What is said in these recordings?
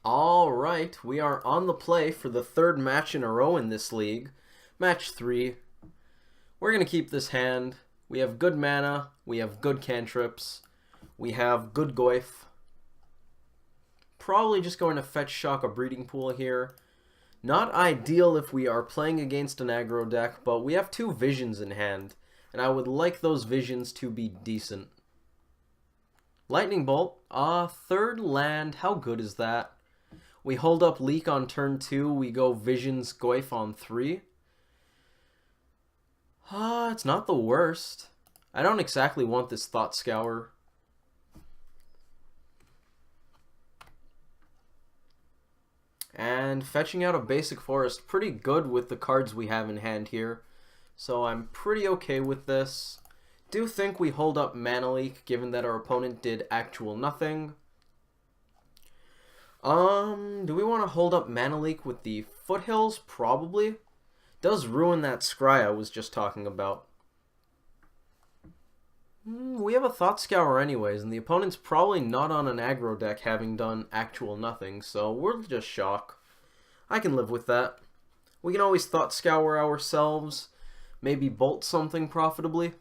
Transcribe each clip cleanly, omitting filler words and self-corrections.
All right, we are on the play for the third match in a row in this league. Match 3. We're going to keep this hand. We have good mana, we have good cantrips, we have good Goyf. Probably just going to fetch shock a breeding pool here. Not ideal if we are playing against an aggro deck, but we have 2 visions in hand, and I would like those visions to be decent. Lightning Bolt, third land, how good is that? We hold up Leak on turn 2, we go Visions Goyf on 3. It's not the worst. I don't exactly want this Thought Scour. And fetching out a basic forest, pretty good with the cards we have in hand here. So I'm pretty okay with this. Do think we hold up Mana Leak, given that our opponent did actual nothing. Do we want to hold up Mana Leak with the Foothills? Probably. Does ruin that scry I was just talking about. We have a Thought Scour anyways, and the opponent's probably not on an aggro deck having done actual nothing, so we'll just shock. I can live with that. We can always Thought Scour ourselves, maybe bolt something profitably.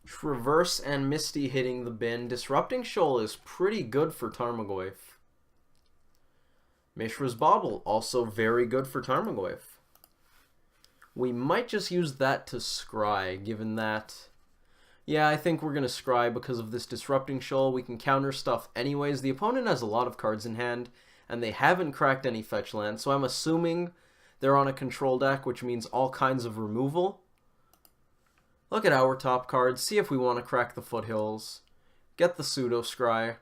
Traverse and Misty hitting the bin. Disrupting Shoal is pretty good for Tarmogoyf. Mishra's Bauble, also very good for Tarmogoyf. We might just use that to scry, given that... Yeah, I think we're going to scry because of this Disrupting Shoal. We can counter stuff anyways. The opponent has a lot of cards in hand, and they haven't cracked any fetch land, so I'm assuming they're on a control deck, which means all kinds of removal. Look at our top cards, see if we want to crack the Foothills. Get the Pseudo Scry.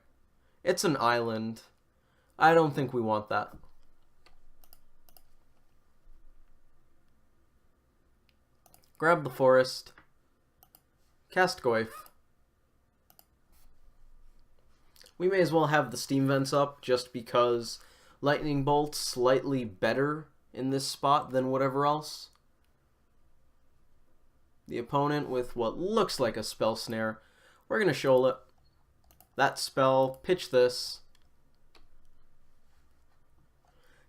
It's an island. I don't think we want that. Grab the forest. Cast Goyf. We may as well have the Steam Vents up just because Lightning Bolt's slightly better in this spot than whatever else. The opponent with what looks like a Spell Snare. We're going to shoal it. That spell, pitch this.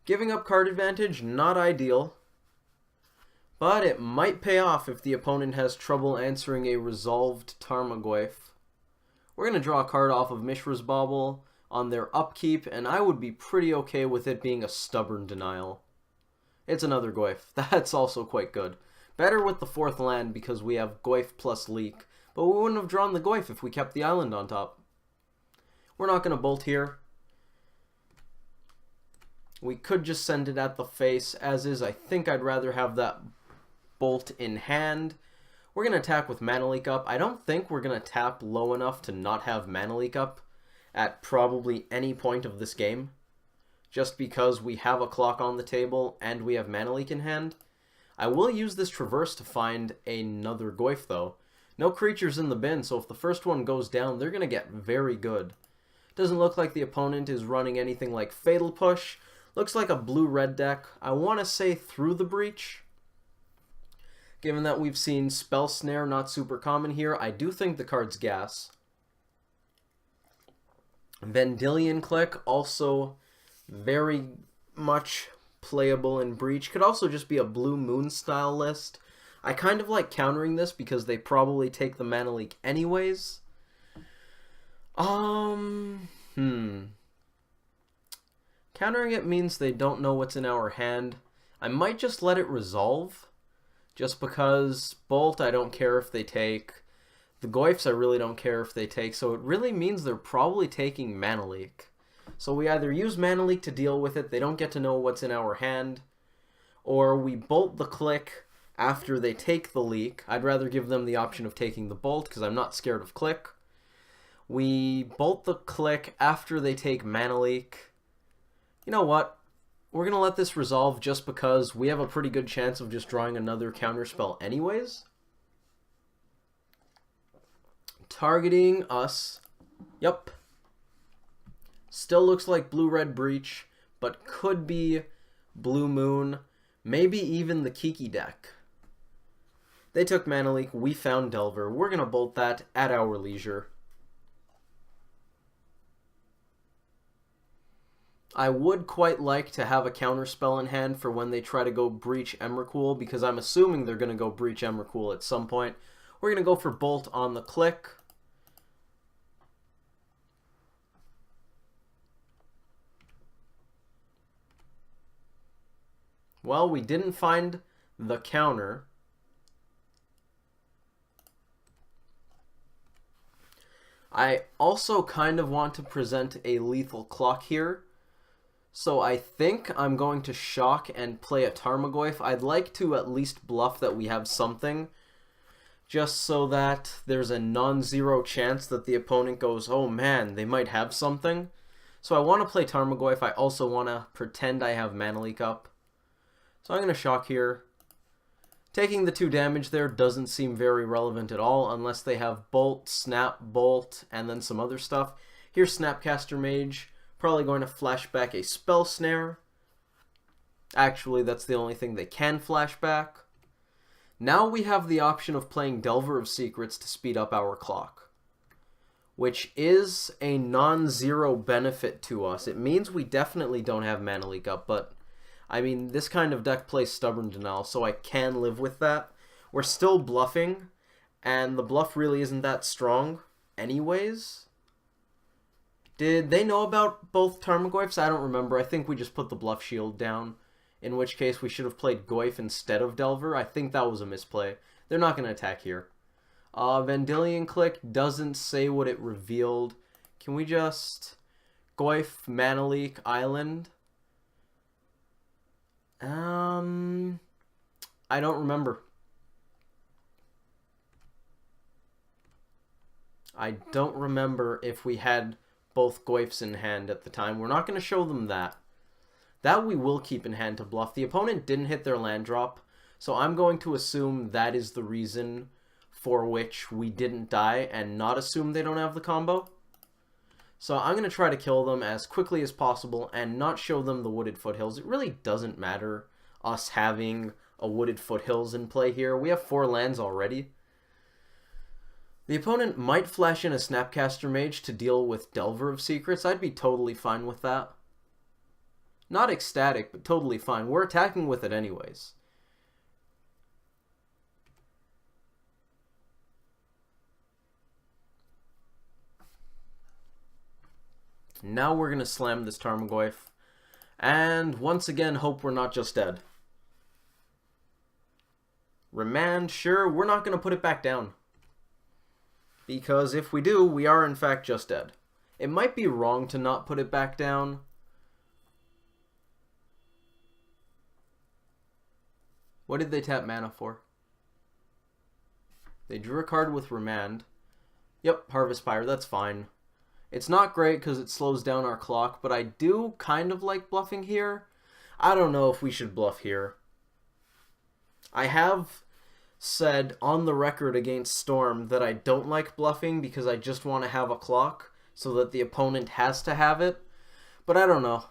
Giving up card advantage, not ideal. But it might pay off if the opponent has trouble answering a resolved Tarmogoyf. We're going to draw a card off of Mishra's Bauble on their upkeep, and I would be pretty okay with it being a Stubborn Denial. It's another Goyf. That's also quite good. Better with the 4th land because we have Goyf plus Leak, but we wouldn't have drawn the Goyf if we kept the island on top. We're not going to bolt here. We could just send it at the face as is. I think I'd rather have that bolt in hand. We're going to attack with Mana Leak up. I don't think we're going to tap low enough to not have Mana Leak up at probably any point of this game, just because we have a clock on the table and we have Mana Leak in hand. I will use this Traverse to find another Goyf though. No creatures in the bin, so if the first one goes down, they're going to get very good. Doesn't look like the opponent is running anything like Fatal Push. Looks like a blue-red deck. I want to say Through the Breach. Given that we've seen Spell Snare, not super common here, I do think the card's gas. Vendilion Click, also very much playable in Breach. Could also just be a Blue Moon style list. I kind of like countering this because they probably take the Mana Leak anyways. Countering it means they don't know what's in our hand. I might just let it resolve, just because Bolt I don't care if they take. The Goyfs I really don't care if they take, so it really means they're probably taking Mana Leak. So we either use Mana Leak to deal with it, they don't get to know what's in our hand, or we bolt the click after they take the leak. I'd rather give them the option of taking the bolt because I'm not scared of click. We bolt the click after they take Mana Leak. You know what? We're going to let this resolve just because we have a pretty good chance of just drawing another counterspell anyways. Targeting us. Yep. Still looks like blue-red Breach, but could be Blue Moon, maybe even the Kiki deck. They took Mana Leak, we found Delver. We're going to bolt that at our leisure. I would quite like to have a counterspell in hand for when they try to go Breach Emrakul, because I'm assuming they're going to go Breach Emrakul at some point. We're going to go for Bolt on the click. Well, we didn't find the counter. I also kind of want to present a lethal clock here. So I think I'm going to shock and play a Tarmogoyf. I'd like to at least bluff that we have something, just so that there's a non-zero chance that the opponent goes, oh man, they might have something. So I want to play Tarmogoyf. I also want to pretend I have Mana Leak up. So I'm going to shock here. Taking the 2 damage there doesn't seem very relevant at all, unless they have Bolt, Snap, Bolt, and then some other stuff. Here's Snapcaster Mage. Probably going to flash back a Spell Snare. Actually, that's the only thing they can flash back. Now we have the option of playing Delver of Secrets to speed up our clock, which is a non-zero benefit to us. It means we definitely don't have Mana Leak up, but I mean, this kind of deck plays Stubborn Denial, so I can live with that. We're still bluffing, and the bluff really isn't that strong anyways. Did they know about both Tarmogoyfs? I don't remember. I think we just put the bluff shield down, in which case we should have played Goyf instead of Delver. I think that was a misplay. They're not going to attack here. Vendilion Click doesn't say what it revealed. Can we just Goyf, Mana Leak, Island? I don't remember. I don't remember if we had both Goyfs in hand at the time. We're not going to show them that. That we will keep in hand to bluff. The opponent didn't hit their land drop, so I'm going to assume that is the reason for which we didn't die and not assume they don't have the combo. So I'm going to try to kill them as quickly as possible and not show them the Wooded Foothills. It really doesn't matter us having a Wooded Foothills in play here. We have 4 lands already. The opponent might flash in a Snapcaster Mage to deal with Delver of Secrets. I'd be totally fine with that. Not ecstatic, but totally fine. We're attacking with it anyways. Now we're going to slam this Tarmogoyf. And once again, hope we're not just dead. Remand, sure, we're not going to put it back down. Because if we do, we are in fact just dead. It might be wrong to not put it back down. What did they tap mana for? They drew a card with Remand. Yep, Harvest Fire, that's fine. It's not great because it slows down our clock, but I do kind of like bluffing here. I don't know if we should bluff here. I have said on the record against Storm that I don't like bluffing because I just want to have a clock so that the opponent has to have it, but I don't know.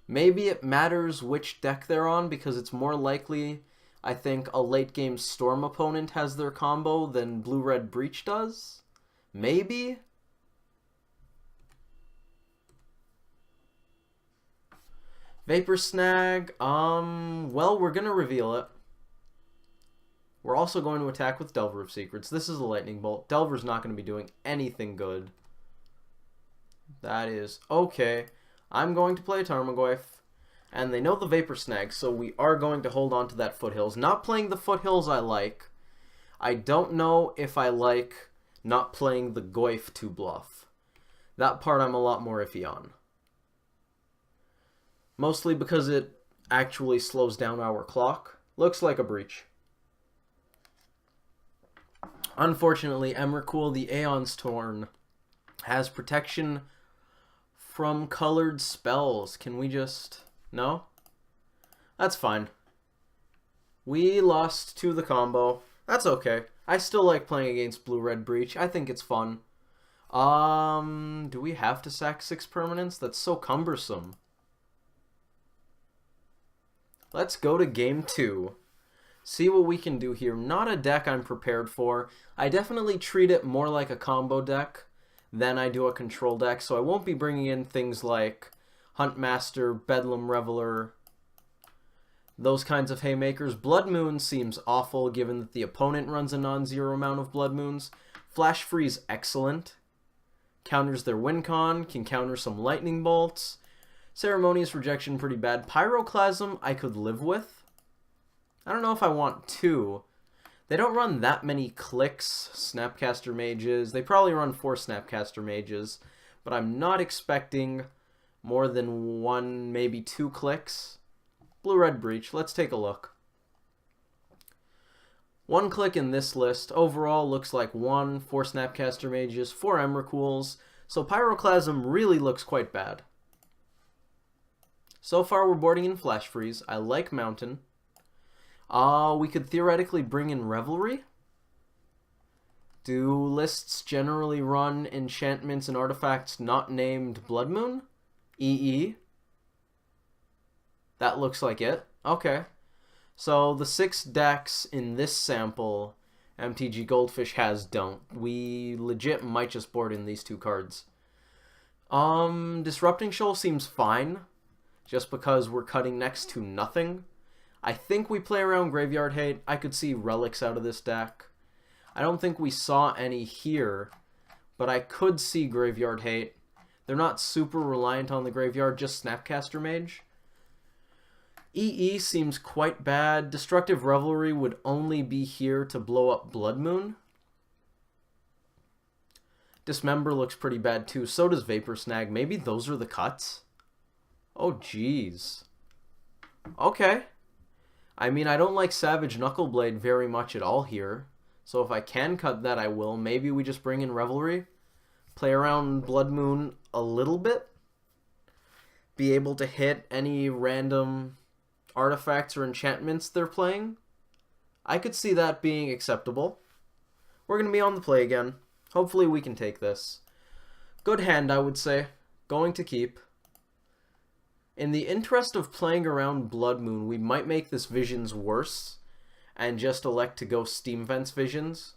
Maybe it matters which deck they're on because it's more likely, I think, a late game Storm opponent has their combo than Blue-Red Breach does. Maybe? Vapor Snag, well, we're going to reveal it. We're also going to attack with Delver of Secrets. This is a Lightning Bolt. Delver's not going to be doing anything good. That is okay. I'm going to play Tarmogoyf. And they know the Vapor Snag, so we are going to hold on to that Foothills. Not playing the Foothills I like. I don't know if I like not playing the Goyf to bluff. That part I'm a lot more iffy on. Mostly because it actually slows down our clock. Looks like a breach. Unfortunately, Emrakul, the Aeon's Torn, has protection from colored spells. Can we just... No? That's fine. We lost to the combo. That's okay. I still like playing against Blue-Red Breach. I think it's fun. Do we have to sack 6 permanents? That's so cumbersome. Let's go to game 2. See what we can do here. Not a deck I'm prepared for. I definitely treat it more like a combo deck than I do a control deck, so I won't be bringing in things like Huntmaster, Bedlam Reveler, those kinds of haymakers. Blood Moon seems awful given that the opponent runs a non-zero amount of Blood Moons. Flash Freeze, excellent. Counters their win con, can counter some Lightning Bolts. Ceremonious Rejection, pretty bad. Pyroclasm, I could live with. I don't know if I want 2. They don't run that many clicks, Snapcaster Mages. They probably run 4 Snapcaster Mages, but I'm not expecting more than 1, maybe 2 clicks. Blue-Red Breach, let's take a look. 1 click in this list. Overall looks like 1, 4 Snapcaster Mages, 4 Emrakuls, so Pyroclasm really looks quite bad. So far we're boarding in Flash Freeze. I like Mountain. We could theoretically bring in Revelry. Do lists generally run enchantments and artifacts not named Blood Moon? EE? That looks like it. Okay. So the 6 decks in this sample MTG Goldfish has don't. We legit might just board in these 2 cards. Disrupting Shoal seems fine, just because we're cutting next to nothing. I think we play around Graveyard Hate. I could see relics out of this deck. I don't think we saw any here, but I could see Graveyard Hate. They're not super reliant on the graveyard, just Snapcaster Mage. EE seems quite bad. Destructive Revelry would only be here to blow up Blood Moon. Dismember looks pretty bad too. So does Vapor Snag. Maybe those are the cuts? Oh, jeez. Okay. I mean, I don't like Savage Knuckleblade very much at all here. So if I can cut that, I will. Maybe we just bring in Revelry. Play around Blood Moon a little bit. Be able to hit any random artifacts or enchantments they're playing. I could see that being acceptable. We're going to be on the play again. Hopefully we can take this. Good hand, I would say. Going to keep. In the interest of playing around Blood Moon, we might make this Visions worse and just elect to go Steam Fence Visions.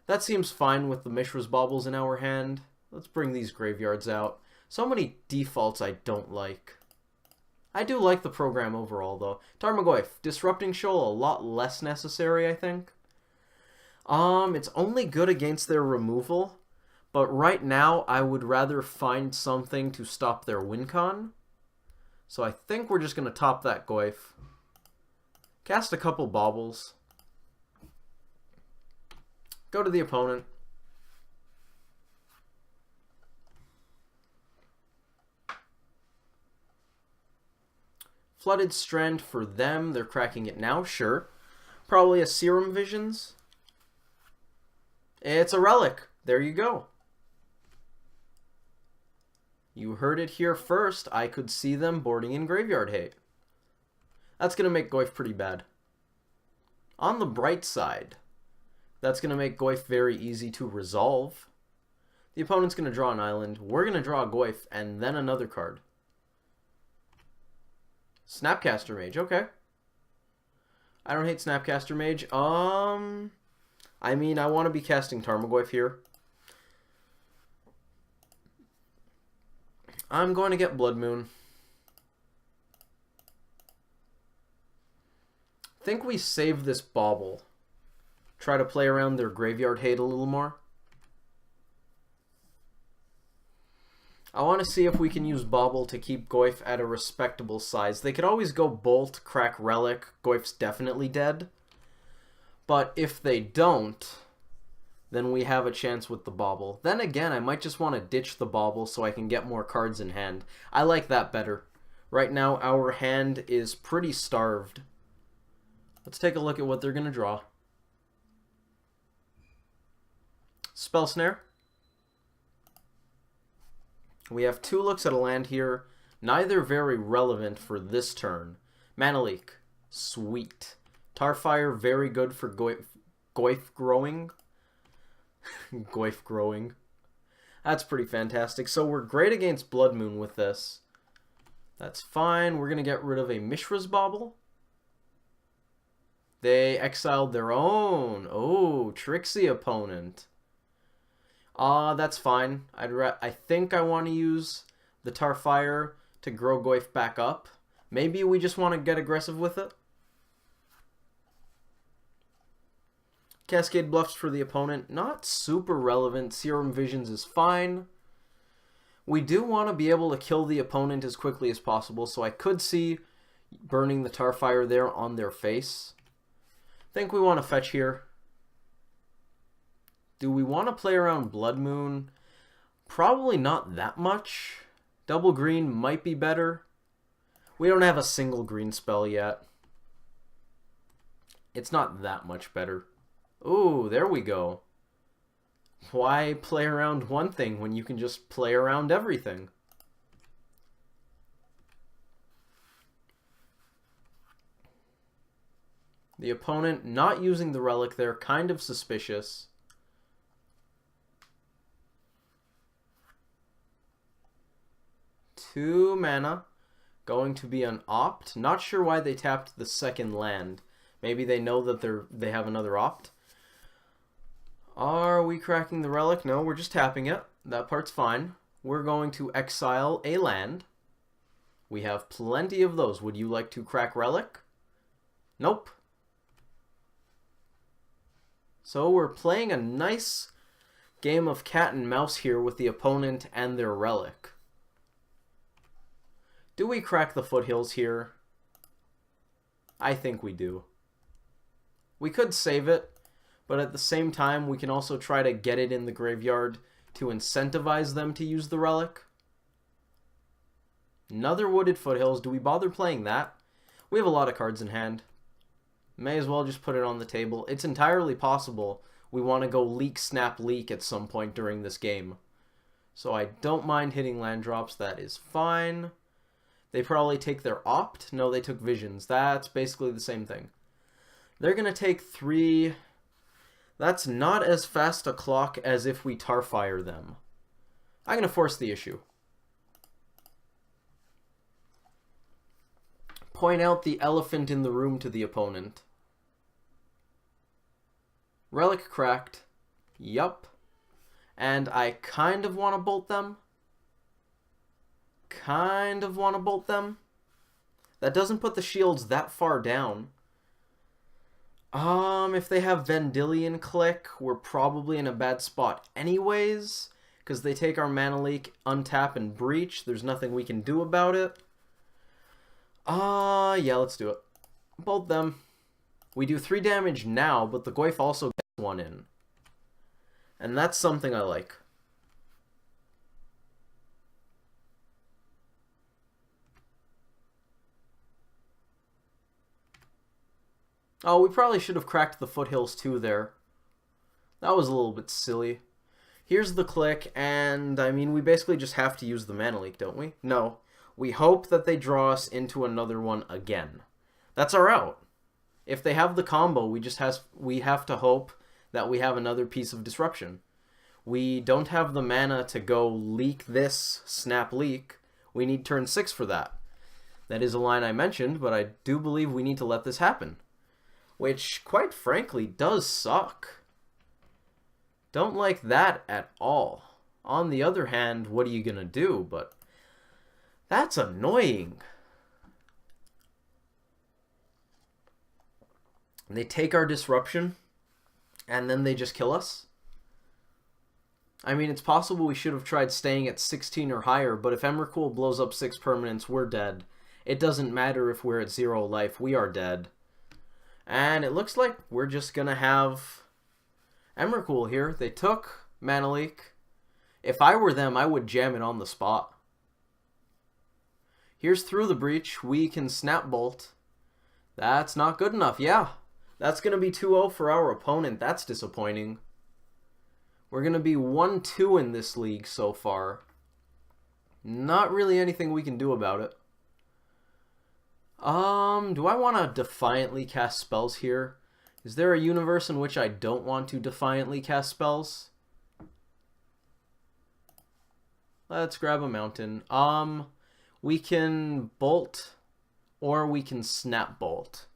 That seems fine with the Mishra's Baubles in our hand. Let's bring these graveyards out. So many defaults I don't like. I do like the program overall, though. Tarmogoyf, Disrupting Shoal, a lot less necessary, I think. It's only good against their removal, but right now I would rather find something to stop their win con. So I think we're just going to top that Goyf. Cast a couple Baubles. Go to the opponent. Flooded Strand for them. They're cracking it now, sure. Probably a Serum Visions. It's a Relic. There you go. You heard it here first. I could see them boarding in Graveyard Hate. That's going to make Goyf pretty bad. On the bright side, that's going to make Goyf very easy to resolve. The opponent's going to draw an island. We're going to draw a Goyf and then another card. Snapcaster Mage, okay. I don't hate Snapcaster Mage. I mean, I want to be casting Tarmogoyf here. I'm going to get Blood Moon. Think we save this Bauble. Try to play around their Graveyard Hate a little more. I want to see if we can use Bauble to keep Goyf at a respectable size. They could always go Bolt, crack Relic. Goyf's definitely dead. But if they don't, then we have a chance with the Bauble. Then again, I might just want to ditch the Bauble so I can get more cards in hand. I like that better. Right now, our hand is pretty starved. Let's take a look at what they're going to draw. Spell Snare. We have 2 looks at a land here, neither very relevant for this turn. Mana Leak, sweet. Tarfire, very good for Goyf growing. Goyf growing. That's pretty fantastic. So we're great against Blood Moon with this. That's fine. We're going to get rid of a Mishra's Bauble. They exiled their own. Oh, tricksy opponent. That's fine. I think I want to use the Tarfire to grow Goyf back up. Maybe we just want to get aggressive with it. Cascade Bluffs for the opponent. Not super relevant. Serum Visions is fine. We do want to be able to kill the opponent as quickly as possible, so I could see burning the Tarfire there on their face. I think we want to fetch here. Do we want to play around Blood Moon? Probably not that much. Double green might be better. We don't have a single green spell yet. It's not that much better. Ooh, there we go. Why play around one thing when you can just play around everything? The opponent not using the relic there, kind of suspicious. Two mana. Going to be an opt. Not sure why they tapped the second land. Maybe they know that they have another opt. Are we cracking the relic? No, we're just tapping it. That part's fine. We're going to exile a land. We have plenty of those. Would you like to crack relic? Nope. So we're playing a nice game of cat and mouse here with the opponent and their relic. Do we crack the foothills here? I think we do. We could save it, but at the same time, we can also try to get it in the graveyard to incentivize them to use the relic. Another Wooded Foothills. Do we bother playing that? We have a lot of cards in hand. May as well just put it on the table. It's entirely possible we want to go leak, snap, leak at some point during this game. So I don't mind hitting land drops. That is fine. They probably take their opt. No, they took visions. That's basically the same thing. They're going to take 3. That's not as fast a clock as if we Tarfire them. I'm going to force the issue. Point out the elephant in the room to the opponent. Relic cracked. Yup. And I kind of want to bolt them. That doesn't put the shields that far down. If they have Vendilion Click, we're probably in a bad spot anyways, because they take our Mana Leak, untap, and breach. There's nothing we can do about it. Yeah, let's do it. Bolt them. We do 3 damage now, but the Goyf also gets 1 in. And that's something I like. Oh, we probably should have cracked the foothills too there. That was a little bit silly. Here's the click, and I mean, we basically just have to use the Mana Leak, don't we? No. We hope that they draw us into another one again. That's our out. If they have the combo, we have to hope that we have another piece of disruption. We don't have the mana to go leak this, snap leak. We need turn 6 for that. That is a line I mentioned, but I do believe we need to let this happen. Which, quite frankly, does suck. Don't like that at all. On the other hand, what are you gonna do? But that's annoying. They take our disruption, and then they just kill us? I mean, it's possible we should have tried staying at 16 or higher, but if Emrakul blows up 6 permanents, we're dead. It doesn't matter if we're at 0 life, we are dead. And it looks like we're just going to have Emrakul here. They took Mana Leak. If I were them, I would jam it on the spot. Here's Through the Breach. We can Snap Bolt. That's not good enough. Yeah, that's going to be 2-0 for our opponent. That's disappointing. We're going to be 1-2 in this league so far. Not really anything we can do about it. Do I want to defiantly cast spells here? Is there a universe in which I don't want to defiantly cast spells? Let's grab a mountain. We can bolt or we can snap bolt.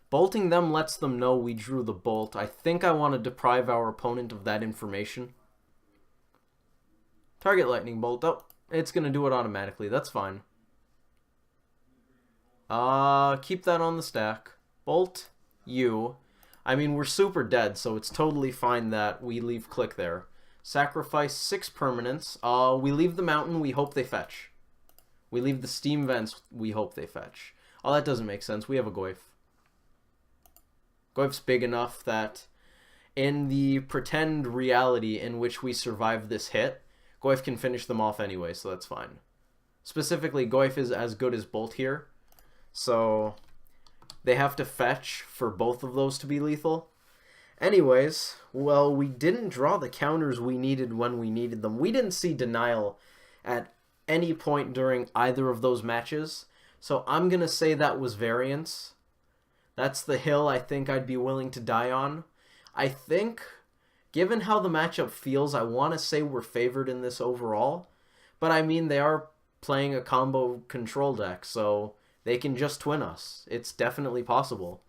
Bolting them lets them know we drew the bolt. I think I want to deprive our opponent of that information. Target lightning bolt. Oh, it's going to do it automatically. That's fine. Keep that on the stack. Bolt you. I mean, we're super dead, so it's totally fine that we leave click there. Sacrifice 6 permanents. We leave the mountain, we hope they fetch. We leave the steam vents, we hope they fetch. Oh, that doesn't make sense. We have a Goyf. Goyf's big enough that in the pretend reality in which we survive this hit, Goyf can finish them off anyway, so that's fine. Specifically, Goyf is as good as Bolt here, so they have to fetch for both of those to be lethal. Anyways, well, we didn't draw the counters we needed when we needed them. We didn't see denial at any point during either of those matches, so I'm going to say that was variance. That's the hill I think I'd be willing to die on. I think, given how the matchup feels, I want to say we're favored in this overall, but I mean, they are playing a combo control deck, so they can just twin us. It's definitely possible.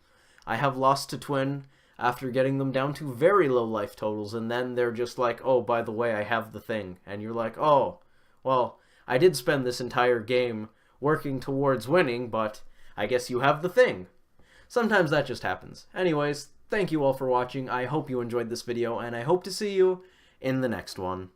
I have lost to twin after getting them down to very low life totals, and then they're just like, oh, by the way, I have the thing. And you're like, oh, well, I did spend this entire game working towards winning, but I guess you have the thing. Sometimes that just happens. Anyways, thank you all for watching. I hope you enjoyed this video, and I hope to see you in the next one.